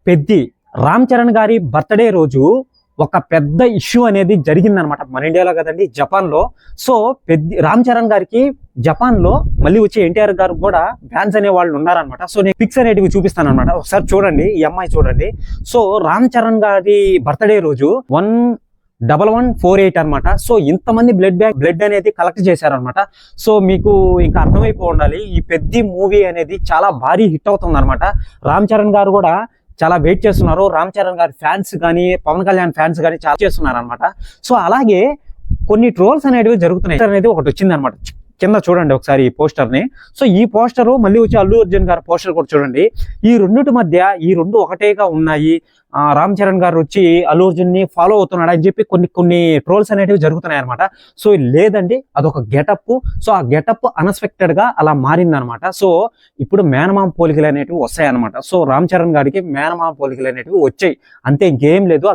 పెద్ది రామ్ చరణ్ గారి బర్త్డే రోజు ఒక పెద్ద ఇష్యూ అనేది జరిగిందనమాట మన ఇండియాలో కదండి, జపాన్ లో. సో పెద్ది రామ్ చరణ్ గారికి జపాన్ లో మళ్ళీ వచ్చి ఎన్టీఆర్ గారు కూడా ఫ్యాన్స్ అనే వాళ్ళు ఉన్నారనమాట. సో నేను పిక్స్ అనేటివి చూపిస్తాను అనమాట, ఒకసారి చూడండి. ఈ అమ్మాయి చూడండి. సో రామ్ చరణ్ గారి బర్త్డే రోజు 11148 అనమాట. సో ఇంతమంది బ్లడ్ అనేది కలెక్ట్ చేశారనమాట. సో మీకు ఇంకా అర్థమైపో ఉండాలి, ఈ పెద్ద మూవీ అనేది చాలా భారీ హిట్ అవుతుంది అనమాట. రామ్ చరణ్ గారు కూడా చాలా వెయిట్ చేస్తున్నారు. రామ్ చరణ్ గారి ఫ్యాన్స్ కానీ, పవన్ కళ్యాణ్ ఫ్యాన్స్ కానీ చాలా చేస్తున్నారు అనమాట. సో అలాగే కొన్ని ట్రోల్స్ అనేటివి జరుగుతున్నాయి అనేది ఒకటి వచ్చింది అనమాట. కింద చూడండి ఒకసారి ఈ పోస్టర్ ని. సో ఈ పోస్టర్ మళ్ళీ వచ్చి అల్లు అర్జున్ గారి పోస్టర్ కూడా చూడండి. ఈ రెండిటి మధ్య ఈ రెండు ఒకటేగా ఉన్నాయి. రామ్ చరణ్ గారు వచ్చి అల్లు అర్జున్ ని ఫాలో అవుతున్నాడు అని చెప్పి కొన్ని ట్రోల్స్ అనేటివి జరుగుతున్నాయి అనమాట. సో లేదండి, అదొక గెటప్. సో ఆ గెటప్ అన్ఎక్స్పెక్టెడ్ గా అలా మారిందనమాట. సో ఇప్పుడు మేనమామ పోలికలు అనేటివి వస్తాయి అనమాట. సో రామ్ చరణ్ గారికి మేనమామ పోలికలు అనేటివి వచ్చాయి, అంతే, ఇంకేం లేదు.